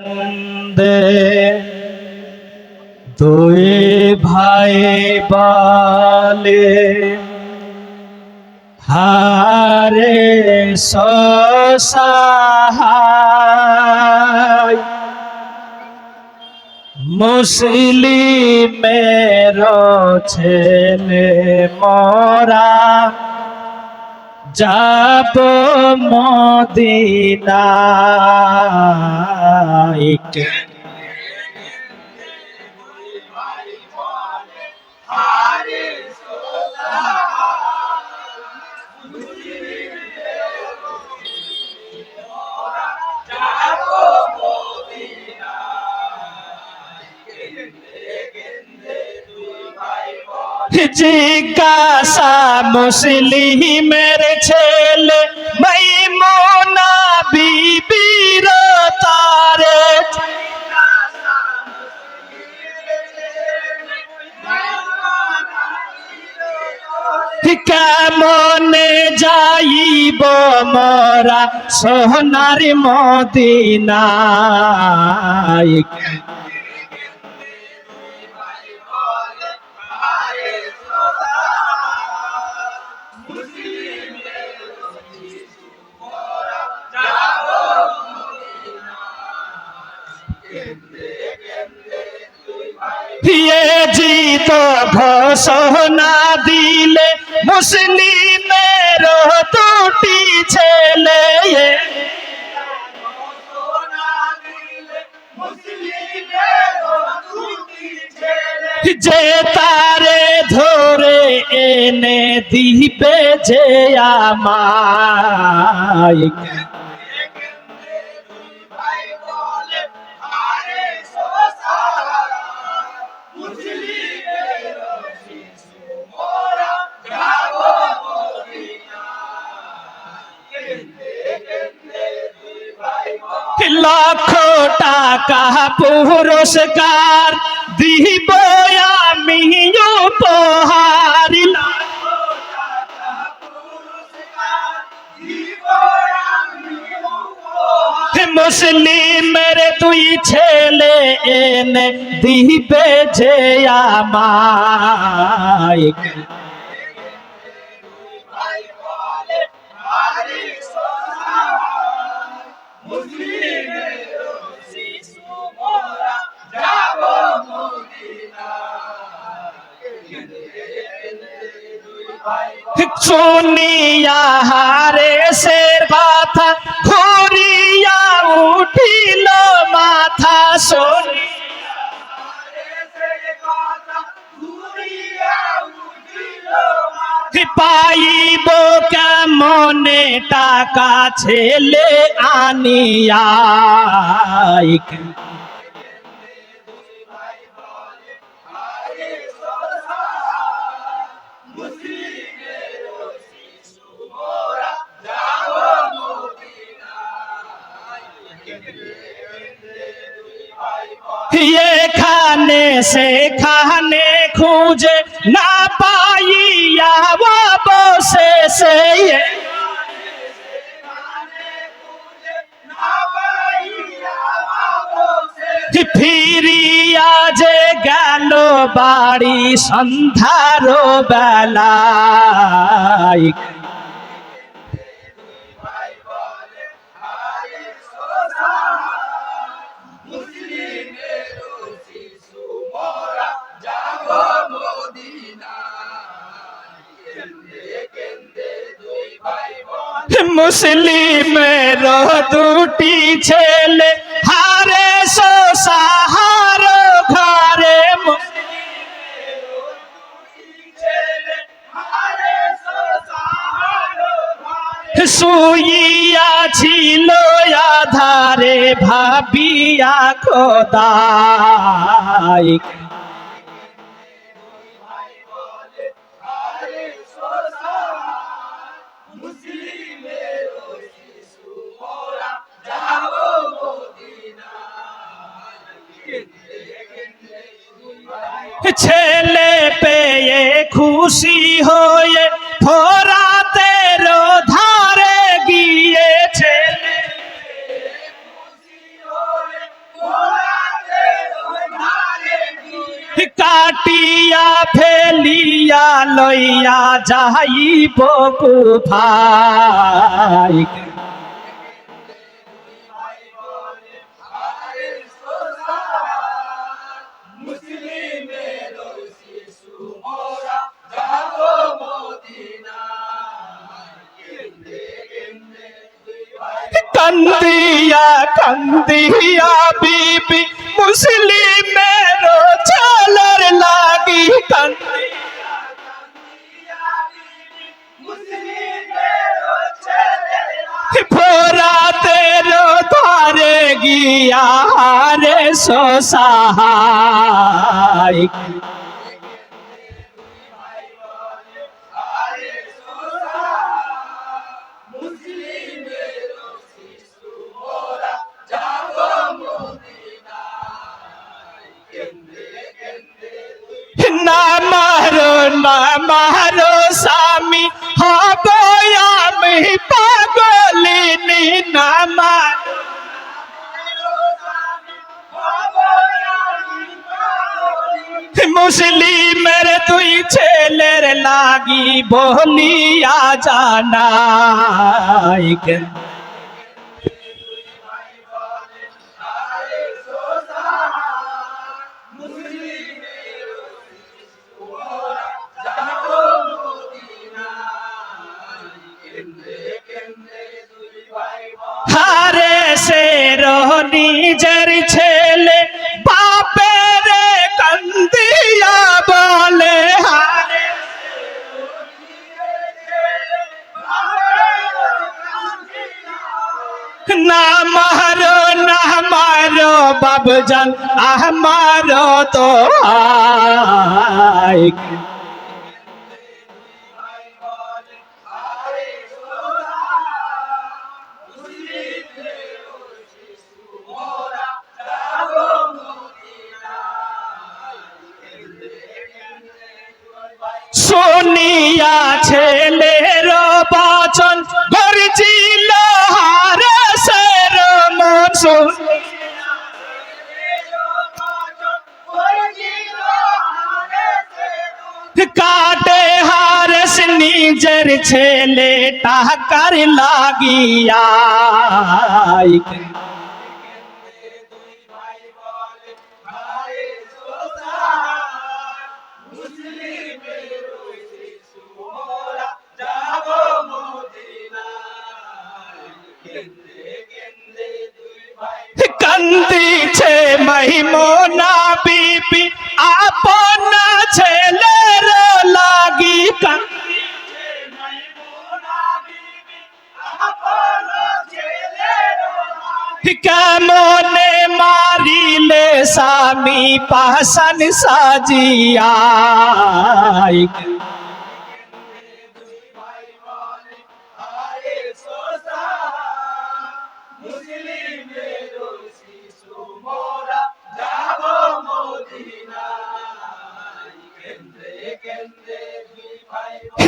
কান্দে দুই ভাই বলে হারে সহায় মুসলিমের ছেলে মরা যাব মদিনায় জিজ্ঞাসা মুসলিমের ছেলে মাইমুনা বিবির তারে কেমনে যাইব মোরা সোনার মদিনায় জিত ঘোষণা দিলে মুসলিমের দুটি ছেলে যে তারে ধরে এনে দিবে যে আমায় লাখ টাকা পুরস্কার দিব আমি উপহার মুসলিমের দুই ছেলে এনে দিবে যে আমায় শুনিয়া হারে সের কথা ঘুরিয়া উঠিল মাথা পাইব কেমনে টাকা ছেলে আনিয়া এখানে সেখানে খুঁজে না পাইয়া বসে সে ফিরিয়া যে গেল বাড়ি সন্ধ্যার বেলায় মুসলিমের দুটি ছেলে হারে সাহার ঘরে শুইয়া ছিল আধারে ভাবিয়া খোদায় ছেলে পেয়ে খুশি হয়ে ফোরাতের ধারে গিয়েছে কাটিয়া ফেলিয়া লইয়া যাইব কোথায় কান্দিয়া কান্দিয়া বিবি মুসলিমের ছেলের লাগি ফোরাতের ধারে গিয়া রে সোসাহায় নামারো স্বামী হব আমি পাগলিনী নামার মুসলিমের দুই ছেলের লাগি বলিয়া জানাই হারে সের নিজের ছেলে বাপের কান্দিয়া বলে হারে না মারো বাবজান আমারো তো আয় শুনিয়া ছেলের বচন গর্জিল হারে সের মন কাটে হারেস নিজের ছেলে টাকার লাগিয়া কান্দিছে মহিমনা বিবি আপন ছেলের লাগি কেমনে মারিলে স্বামী পাশান সাজিয়া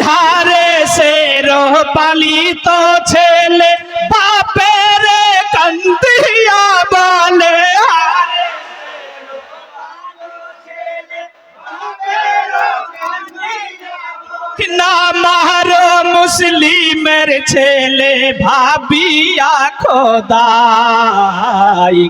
হারে সের পালিত ছেলে বাপের কান্দিয়া বলে না মারো মুসলিমের ছেলে ভাবিয়া খোদাই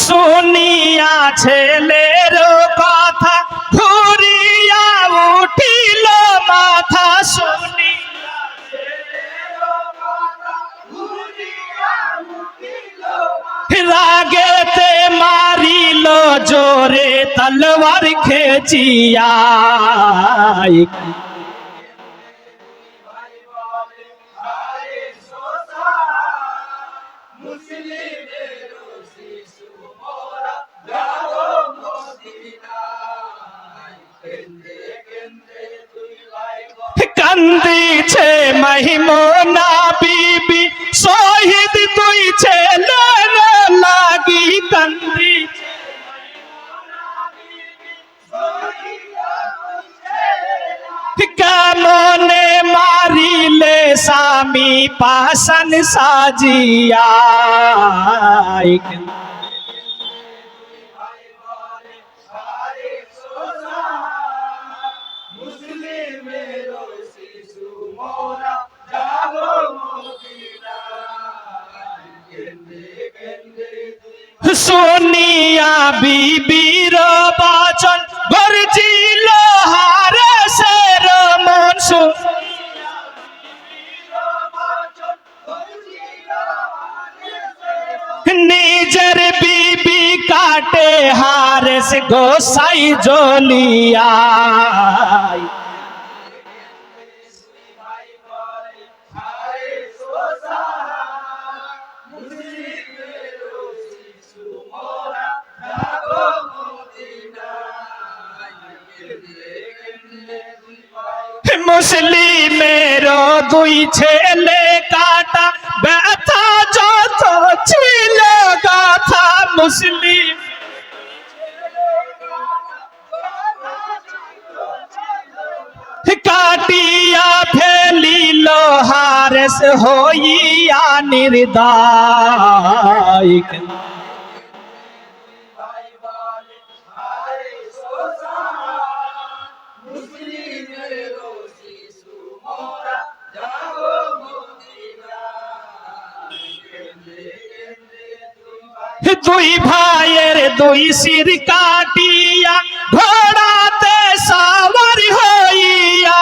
শুনিয়া ছেলের কথা ঘুরিয়া উঠিল মাথা রাগেতে মারিল জোরে তলওয়ার খেচিয়া কান্দিছে মহিমনা বিবি শহীদ তুই ছেলের লাগি কান্দিছে আমি পাশান সাজিয়া শুনিয়া বিবির বচন গর্জিল হারেসের মন নিজের বিবি কাটে হারেস গোসাই জ্বলিয়া মুসলিমের দুই ছেলে কাটা ব্যথা যত ছিল গাথা মুসলিম কাটিয়া ফেলিল হারেস হইয়া নির্দয় দুই ভাইয়ের দুই শির কাটিয়া ঘোড়াতে সওয়ার হইয়া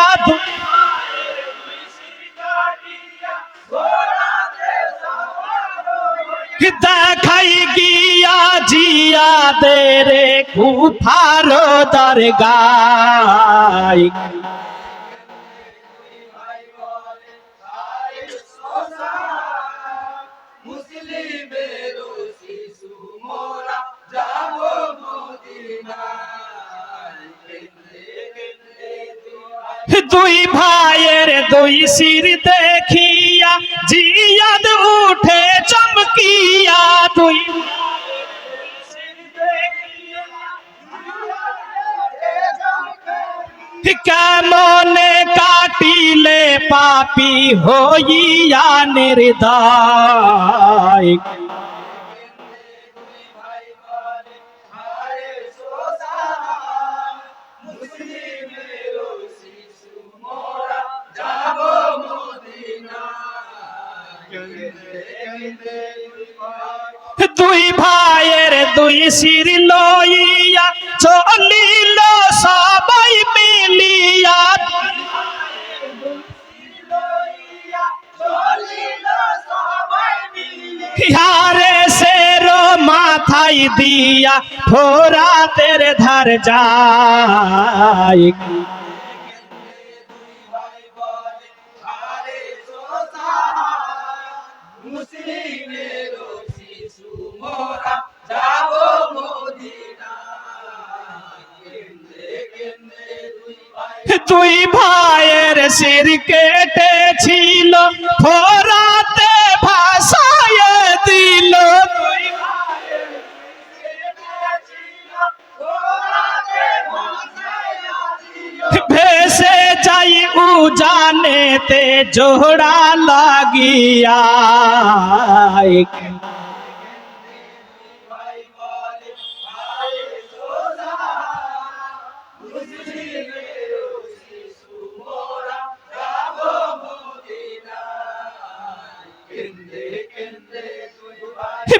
দেখাই গিয়া জিয়া দেরে কুফার দরগায় দুই ভাইয়ের দুই শির দেখিয়া জিয়াদ উঠে চমকিয়া দুই কেমনে কাটিলে পাপী হইয়া নির্দয় দুই ভাইয়ের দুই শির লইয়া চলিল সবাই মিলিয়া হারেসের মাথায় দিয়া ফোরাতের ধার যায় দুই ভাইয়ের শির কেটেছিল ফোরাতে ভাসায় দিল ভেসে যাই উজানেতে জোড়া লাগিয়া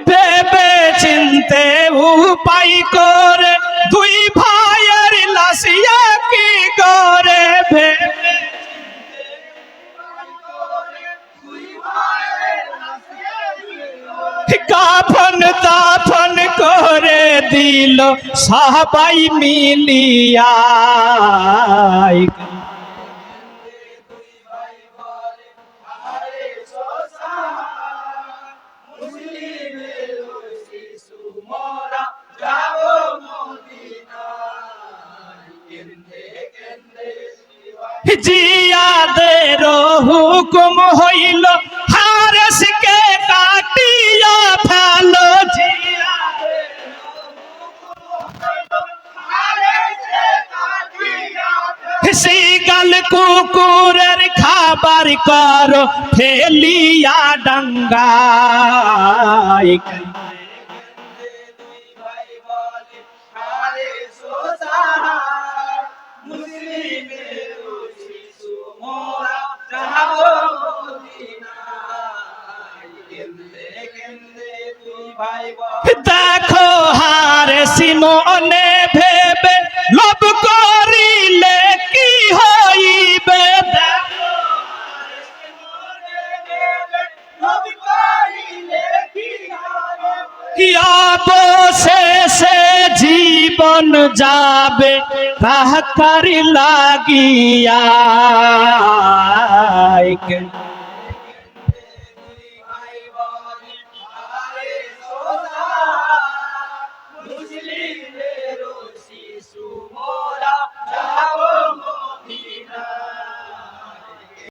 ভেবে চিনতে উপায় করে দুই ভাইয়ের লাশিয়া কি করে কাফন দাফন করে দিল সবাই মিলিয়া জিয়াদের হুকুম হইল হারেসকে কাটিয়া ফেলো শিগাল কুকুরের খাবার আবার করো ফেলিয়া ডাঙ্গায় দেখো হারে সিমনে ভেবে লোভ করিলে কি হইবে কি অবশেষে জীবন যাবে কাহার লাগিয়া